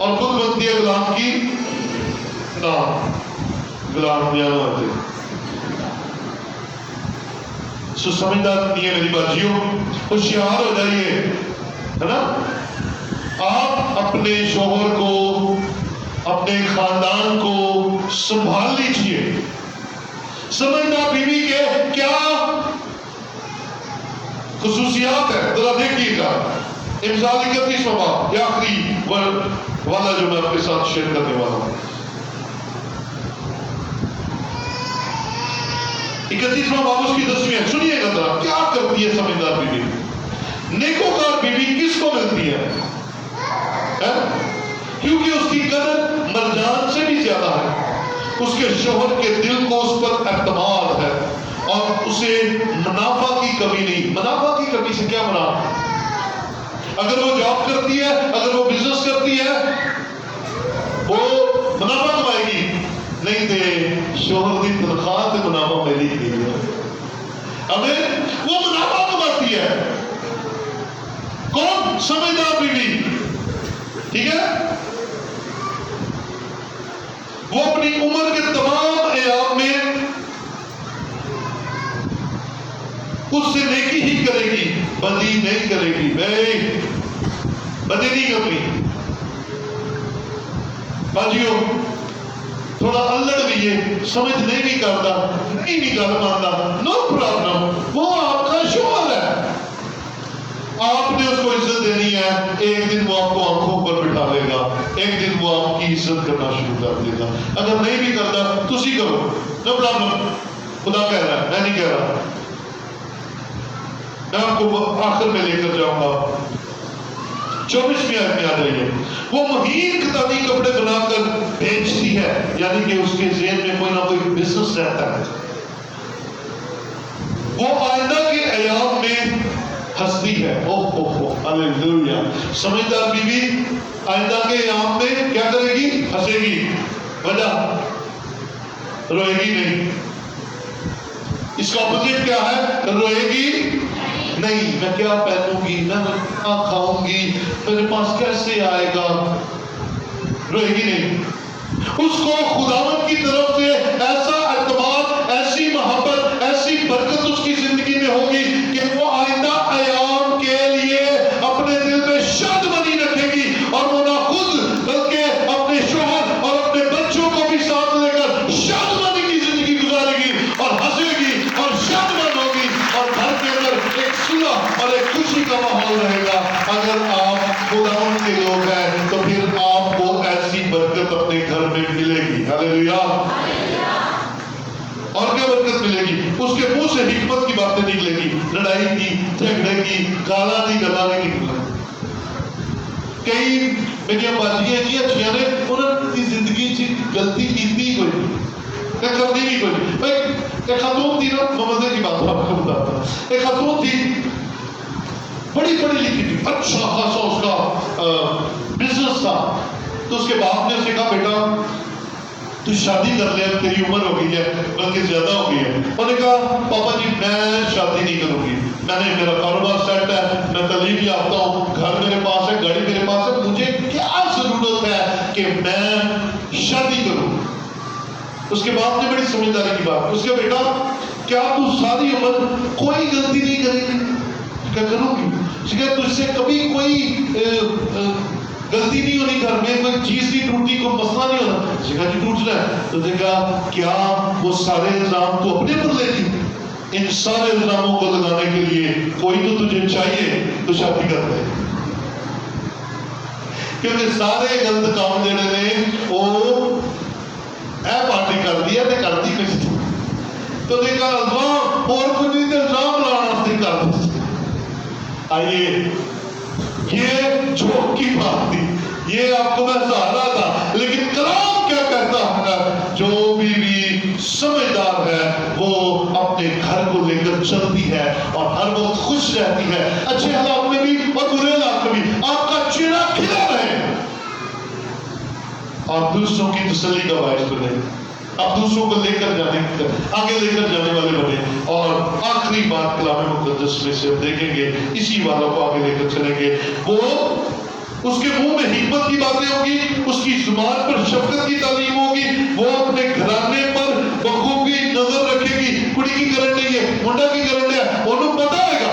اور خود بنتی ہے غلام کی نام، غلام بیان ہوتے۔ سو سمجھدار نہیں ہے میری بازیوں، ہوشیار ہو جائیے، ہے نا؟ آپ اپنے شوہر کو، اپنے خاندان کو سنبھال لیجیے۔ سمجھدار بیوی کے کیا خصوصیات ہے ذرا دیکھیے گا۔ امثال 31 باب، یہ آخری والا جو میں آپ کے ساتھ شیئر کرنے والا ہوں۔ 31واں باب اس کی 10ویں، سنیے گا ذرا کیا کرتی ہے سمجھدار بیوی۔ نیکوکار بیوی کس کو ملتی ہے؟ کیونکہ اس کی قدر مرجان سے بھی زیادہ ہے، اس کے شوہر کے دل کو اس پر اعتماد ہے اور اسے منافع کی کمی نہیں۔ منافع کی کمی سے کیا مراد؟ اگر وہ جاب کرتی ہے، اگر وہ بزنس کرتی ہے، وہ منافع کمائے گی، نہیں دے شوہر کی تنخواہ سے منافع ملی گئی ہے، ہمیں وہ منافع کماتی ہے۔ کون؟ سمجھدار بیوی، ٹھیک ہے؟ وہ اپنی عمر کے تمام ایام میں اس سے نیکی ہی کرے گی، بدی نہیں کرے گی، بدی نہیں کرنی۔ باجیوں تھوڑا الڑ بھی ہے، سمجھ نہیں کرتا، نہیں گل مانتا، نو پرابلم، وہ آپ کا شوہر ہے، آپ نے اس کو عزت دینی ہے۔ ایک دن وہ آپ کو آنکھوں پر بٹھا لے گا، ایک دن وہ آپ کی عزت کرنا شروع کر دے گا۔ اگر نہیں بھی کرتا تسی کرو، نو پرابلم، خدا کہہ رہا ہے، میں نہیں کہہ رہا۔ میں آپ کو آخر میں لے کر جاؤں گا، 24ویں آیت میں آ جائیے۔ وہ مہین کتابی کپڑے بنا کر بیچتی ہے، یعنی کہ اس کے ذہن میں کوئی نہ کوئی بزنس رہتا ہے۔ وہ آئندہ کے ایام میں ہنستی ہے، اوہ ہاللیلویا۔ سمجھدار بیوی آئندہ کے ایام میں کیا کرے گی؟ ہنسے گی، وجہ روئے گی نہیں۔ اس کا اپوزٹ کیا ہے؟ روئے گی نہیں، میں کیا پہنوں گی، میں کیا کھاؤں گی، میرے پاس کیسے آئے گا، روئے گی نہیں۔ اس کو خداوند کی طرف سے ایسا اعتماد، ایسی محبت، ایسی برکت اس کی زندگی میں ہوگی کہ وہ آئندہ ایام کے لیے اپنے دل میں شادمانی رکھے گی، اور وہ نہ خود بلکہ اپنے شوہر اور اپنے بچوں کو بھی ساتھ لے کر شادمانی کی زندگی گزارے گی اور ہنسے گی اور شادمان ہوگی، اور گھر کے اندر ایک صلح اور ایک خوشی کا ماحول رہے گا۔ اگر آپ خداوند کے لوگ ہیں تو پھر آپ کو ایسی برکت اپنے گھر میں ملے گی، ہاللیلویا۔ اور کیا برکت ملے گی؟ اس کے منہ سے حکمت کی باتیں نکلے گی، لڑائی کی، جھگڑے کی، گالاں دی گلاں نہیں نکلے۔ کئی میری باجیاں جی اچھیاں نے، انہوں نے زندگی چ غلطی کیتی کوئی نہیں، کرنی بھی کوئی نہیں۔ ایک خاتون تھی نا، مزے کی بات آپ کو بتاتا ہوں۔ ایک خاتون تھی، بڑی پڑھی لکھی تھی، اچھا خاصا اس کا بزنس تھا۔ تو اس کے باپ نے اسے کہا بیٹا تو شادی کر لے، تیری عمر ہو گئی ہے، بلکہ زیادہ ہو گئی ہے۔ انہوں نے کہا پاپا جی میں شادی نہیں کروں گی، میں نے میرا کاروبار سیٹ ہے، میں تعلیم یافتہ ہوں، گھر میرے پاس ہے، گاڑی میرے پاس ہے، مجھے کیا ضرورت ہے کہ میں شادی کروں۔ اس کے باپ نے بڑی سمجھداری کی بات، اس کا بیٹا کیا تو ساری عمر کوئی غلطی نہیں کرے گی؟ کیا کروں گی؟ تجھ سے کبھی کوئی غلطی نہیں ہونی، گھر میں کوئی چیز نہیں ٹوٹی، کوئی مسئلہ نہیں ہونا؟ جگہ جی ٹوٹنا ہے تو دیکھا کیا وہ سارے الزام تو اپنے پر لے گی؟ ان سارے الزاموں کو لگانے کے لیے کوئی تو تجھے چاہیے تو شادی کر دے، کیونکہ سارے غلط کام جڑے نے وہ اے پارٹی کر دیا تے کر دی کچھ تو دیکھا الزام اور کچھ نہیں الزام لانا سے کر دی۔ آئیے یہ جھوک کی بات تھی، یہ آپ کو میں سہارا تھا، لیکن کلام کیا کہتا ہے؟ جو بیوی سمجھدار ہے وہ اپنے گھر کو لے کر چلتی ہے اور ہر وقت خوش رہتی ہے، اچھے حالات میں بھی اور برے حالات میں بھی آپ کا چہرہ کھلا رہے اور دوسروں کی تسلی کا باعث بنے، آپ دوسروں کو لے کر جانے آگے لے کر جانے والے بنے۔ اور آخری بات کلام مقدس میں سے ہم دیکھیں گے، اسی والوں کو آگے لے کر چلیں گے، وہ اس کے منہ میں حکمت کی باتیں ہوگی، اس کی زبان پر شفقت کی تعلیم ہوگی، وہ اپنے گھرانے پر بخوبی نظر رکھے گی. کڑی کی کرن نہیں ہے، منڈا کی کرن ہے، انہوں پتا ہے گا.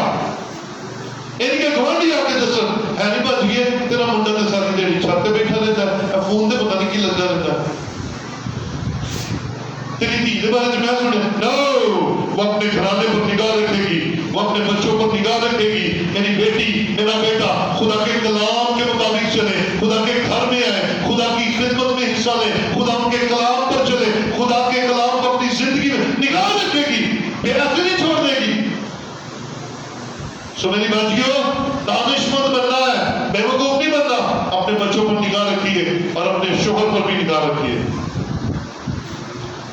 ان کے گوانڈی آ کے دسن ہے نہیں بچ گئے تیرا منڈا تے ساری دیہڑی چھت تے بیٹھا رہتا ہے، فون تے پتہ نہیں کی لگتا رہتا ہے. تیری دھی کے بارے میں سنے نو، وہ اپنے گھرانے پر نگاہ رکھے گی، وہ اپنے بچوں پر نگاہ رکھے گی. میری بیٹی میرا بیٹا خدا کے کلام کے مطابق چلے، خدا کے گھر میں آئے، خدا کی خدمت میں حصہ لے، خدا ان کے کلام پر چلے، خدا کے کلام پر اپنی زندگی میں نگاہ رکھے گی، بے اثر نہیں چھوڑ دے گی. سو میری بچیوں، دانش مند بننا ہے، بے وقوف نہیں بننا. اپنے بچوں پر نگاہ رکھیے اور اپنے شوہر پر بھی نگاہ رکھیے.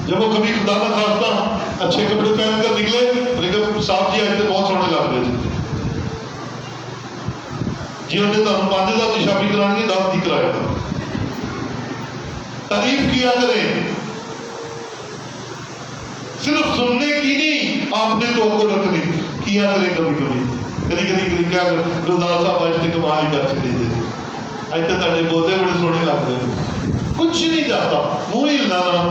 جب وہ کبھی خدا نہ خواستہ اچھے کپڑے پہن کر نکلے، لیکن صاحب جی آج تو بہت سونے لگ رہے تھے جی، انہوں نے تمہیں 5000 کی شاپنگ کرانی ہے، 10 کی کرایا. تعریف کیا کریں، صرف سننے کی نہیں، آپ نے توقع رکھنی کیا کریں. کبھی کیا کر گلدار صاحب آج تک کمال ہی کر چکے تھے، آج تک تھے بولتے بڑے سونے لگ رہے ہیں. کچھ نہیں جاتا، منہ ہی ہلانا،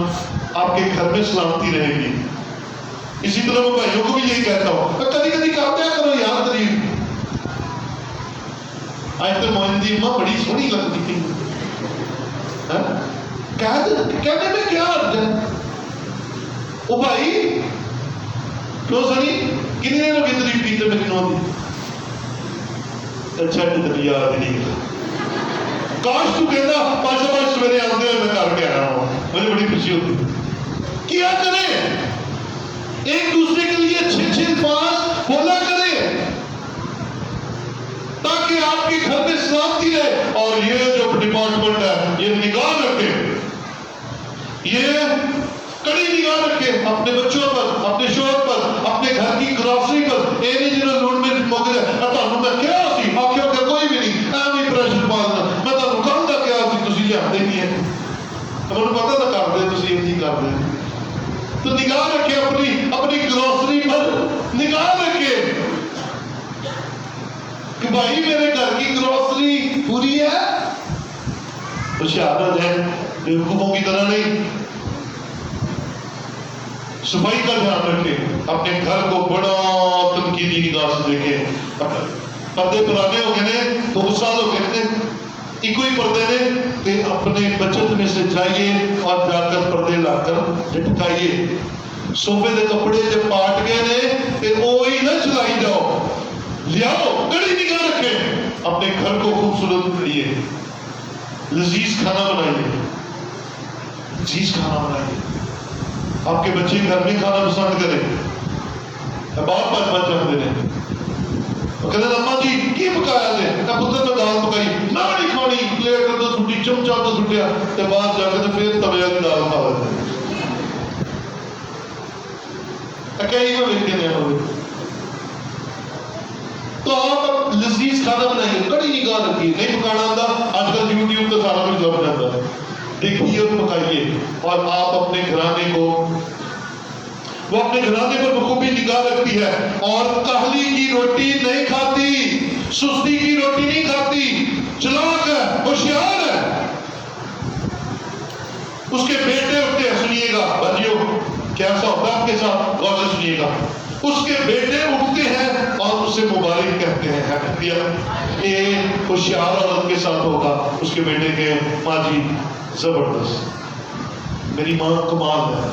آپ کے گھر میں سلامتی رہے گی. اسی طرح میں بھائیوں کو بھی یہی کہتا ہوں، کبھی کبھی کرتے کرو یاد تعریف. آج تو موہندی اماں بڑی سونی لگتی تھی، کہنے میں کیا عرض ہے؟ او بھائی کیوں سنی کنی نے لوگ تعریف کی تو میری نو دی اچھا تو یاد نہیں. کاش تو کہنا 5 سویرے آتے ہوئے میں کر کے آیا ہوں، مجھے بڑی خوشی ہوتی. کیا کریں، ایک دوسرے کے لیے اچھے الفاظ بولا کریں تاکہ آپ کے گھر میں سلامتی رہے. اور یہ جو ڈپارٹمنٹ ہے یہ نگاہ رکھے، یہ کڑی نگاہ رکھے اپنے بچوں پر، اپنے شوہر پر، اپنے گھر کی گراسری پر. یہ نہیں جنہوں لوڑ میں موقع ہے تمہیں میں کیا سی آخیا کہ کوئی بھی نہیں ایویں پریشر پالنا، میں تمہیں کہوں کیا سی تھی لیا نہیں ہے، تمہیں پتا نہ کر دے تھی یہ کر دے. تو نگاہ رکھے اپنی گروسری پر نگاہ رکھے کہ بھائی میرے گھر کی گروسری پوری ہے. ہوشیار ہے، بیوقوفوں کی طرح نہیں. صفائی کا دھیان رکھے، اپنے گھر کو بڑا تنقیدی نگاہ سے دیکھے. پردے پرانے ہو گئے نے، 2 سال ہو گئے نے، ایک ہی پردے نے، کہ اپنے بچت میں سے جائیے اور جا کر پردے لا کر لٹکائیے. صوفے دے کپڑے جب پاٹ گئے نے تے وہی نہ چلائی جاؤ، لیاؤ کڑی نگاہ رکھے، اپنے گھر کو خوبصورت بنائیے، لذیذ کھانا بنائیے، لذیذ کھانا بنائیے. آپ کے بچے گھر میں کھانا پسند کریں، بات بچ جاتے ہیں. کہتے ہیں اماں جی کی پکایا تھے؟ کہا پتر میں دال پکائی، میں نہیں کھانی، پلیٹ کر دو سٹی، چمچا تو سٹیا، تے بعد جا کے پھر تویا کی دال کھا لیتے ہیں. کہیں میں مل کے نہیں ہوئے. تو آپ لذیذ کھانا بنائیے، کڑی نگاہ رکھیے. نہیں پکانا آتا، آج کل یوٹیوب پہ سارا کچھ لگ جاتا ہے، دیکھیے اور پکائیے. اور آپ اپنے گھرانے کو، وہ اپنے گھرانے پر بخوبی نگاہ رکھتی ہے اور کاہلی کی روٹی نہیں کھاتی، سستی کی روٹی نہیں کھاتی، چلاک ہے، ہوشیار ہے. اس کے بیٹے اٹھتے ہیں، سنیے گا بھائیوں کیسا ہوتا ہے آپ کے ساتھ، غور سے سنیے گا. اس کے بیٹے اٹھتے ہیں اور اسے مبارک کہتے ہیں. ایک ہوشیار عورت کے ساتھ ہوگا، اس کے بیٹے کے ماں جی زبردست، میری ماں کمال ہے.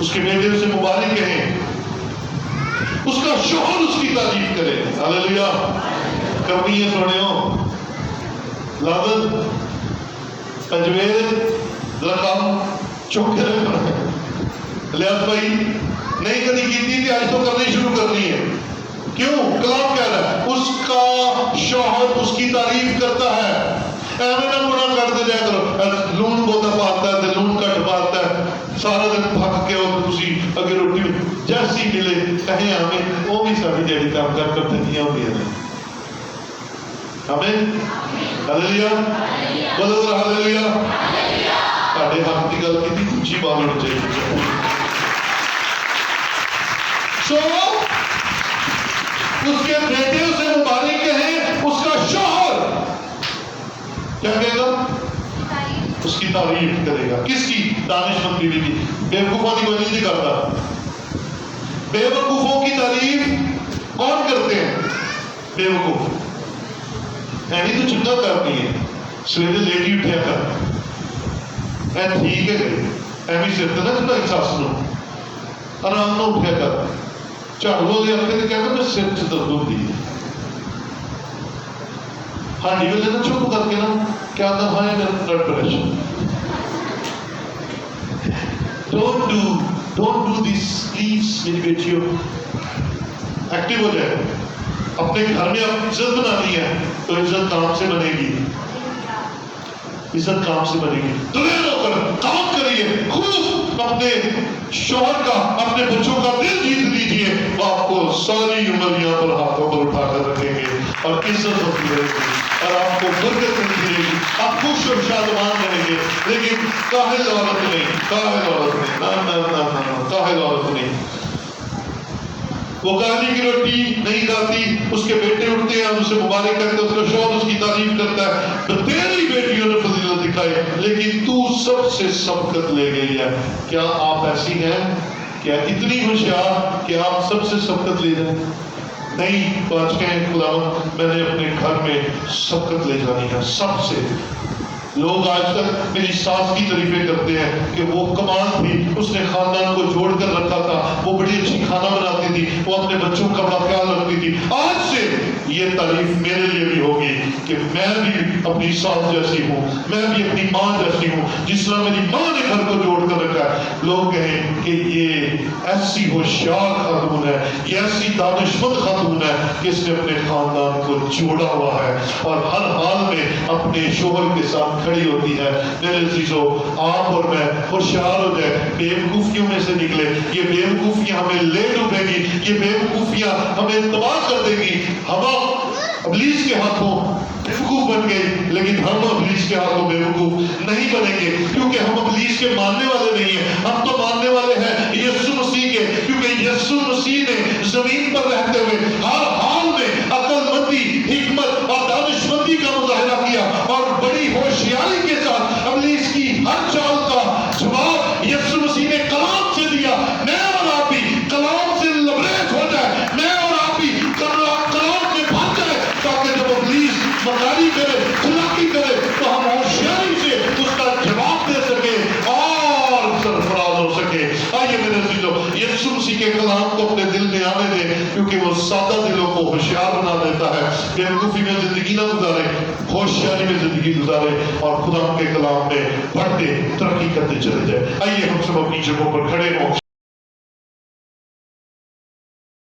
اس کے بیٹے اسے مبارک کہیں، اس کا شوہر اس کی تعریف کرے. ہاللیلویا. کرنی ہے سونے ہو لازم اجمیر رقم چوکے رکھنا. لیاس بھائی نہیں کبھی کی تھی، آج تو کرنی شروع کرنی ہے. کیوں؟ کلام کہہ رہا ہے اس کا شوہر اس کی تعریف کرتا ہے. ایویں نہ گناہ کرتے جایا کرو، لون بہت پاتا ہے لون کٹ پاتا ہے، سارا دن تھک کے ہو تسی اگر روٹی جیسی ملے کہیں ہمیں وہ بھی ساری جڑی کام کر کر دنیا ہوتی ہے. ہمیں ہاللیلویا بولو ذرا ہاللیلویا. ساڈے حق کی گل کی اونچی بات ہونی چاہیے. سو اس کے بیٹے اسے مبارک کہیں، اس کا شوہر کیا کہے گا؟ اس کی تعریف کرے گا. کس کی؟ دانش مند بیوی کی. بیوقوفوں کی کوئی نہیں کرتا. بیوقوفوں کی تعریف کون کرتے ہیں؟ بیوقوف. ایویں تو چنگا کرتی ہے، سویرے لیٹ ہی اٹھیا کر، اے ٹھیک ہے گئی ایویں سر تے نہ چنگا احساس نو آرام نہ اٹھیا کر. جھاڑو والے آتے تو کہتا میں سر چ درد ہوتی ہے. ہاں ویلے نا چپ کر کے نا کیا آتا ہاں میرا blood pressure. Don't do this please میری بیٹیوں. ایکٹیو ہو جائے. اپنے گھر میں آپ عزت بنانی ہے تو عزت کام سے بنے گی. عزت کام سے بنے گی. دلیر ہو کر کام کریے. خوب اپنے شوہر کا اپنے بچوں کا دل جیت لیجیے. وہ آپ کو ساری عمر یہاں پر ہاتھوں پر اٹھا کر رکھیں گے اور عزت ہوتی رہے گی اور آپ کو برکت ملتی رہے گی. آپ خوش اور شادمان رہیں گے. لیکن کاہل عورت نہیں، کاہل عورت نہیں، کاہل عورت نہیں. وہ کہانی کی روٹی نہیں کھاتی، اس کے بیٹے اٹھتے ہیں اسے مبارک کرتے ہیں، اس کا شوہر اس کی تعریف کرتا ہے. تو تیری بیٹیوں نے فضیلت دکھائی لیکن تو سب سے سبقت لے گئی ہے. کیا آپ ایسی ہیں؟ کیا اتنی ہوشیار کہ آپ سب سے سبقت لے جائیں؟ نہیں. تو آج کہیں خداوند میں نے اپنے گھر میں سبقت لے جانی ہے سب سے. لوگ آج تک میری ساس کی تعریفیں کرتے ہیں کہ وہ کمال تھی، اس نے خاندان کو جوڑ کر رکھا تھا، وہ بڑی اچھی کھانا بناتی تھی، وہ اپنے بچوں کا بڑا خیال رکھتی تھی. آج سے یہ تعریف میرے لیے بھی ہوگی کہ میں بھی اپنی ساس جیسی ہوں، میں بھی اپنی ماں جیسی ہوں. جس طرح میری ماں نے گھر کو جوڑ کر رکھا ہے، لوگ کہیں کہ یہ ایسی ہوشیار خاتون ہے، یہ ایسی دانشمند خاتون ہے کہ اس نے اپنے خاندان کو جوڑا ہوا ہے اور ہر حال میں اپنے شوہر کے ساتھ کھڑی ہوتی ہے. میرے عزیزو آپ اور میں ہوشیار ہو جائے، بے وقوفیوں میں سے نکلے. یہ بے وقوفیاں ہمیں لے ڈوبے گی، یہ بے وقوفیاں ہمیں تباہ کر دے گی. ہم ابلیس کے ہاتھوں بیوقوف بن گئے لیکن ہم ابلیس کے ہاتھوں بیوقوف نہیں بنیں گے، کیونکہ ہم ابلیس کے ماننے والے نہیں ہیں. ہم تو ماننے والے ہیں یسوع مسیح کے، کیونکہ یسوع مسیح نے زمین پر رہتے ہوئے ہر حال میں عقل مندی، حکمت اور دانشمندی کا مظاہرہ کیا اور بڑی ہوشیاری کے ساتھ ابلیس کی ہر چال کا جواب یسوع مسیح نے کلام سے دیا. میں اور آپ بھی کلام سے لبریز ہو جائے، میں اور آپ بھی کلام سے بھر جائے تاکہ جب ابلیس مکاری کرے، چلاکی کرے تو ہم ہوشیاری سے اس کا جواب دے سکے اور سرفراز ہو سکے. آئیے میرے عزیزو یسوع مسیح کے کلام کو اپنے دل میں آنے دیں، کیونکہ وہ سادہ دلوں کو ہوشیار بنا دیتا ہے. بے وقوفی میں زندگی نہ گزارے، ہوشیاری میں زندگی گزارے اور خدا کے کلام میں بڑھتے ترقی کرتے چلے جائے. آئیے ہم سب اپنی جگہوں پر کھڑے ہوں.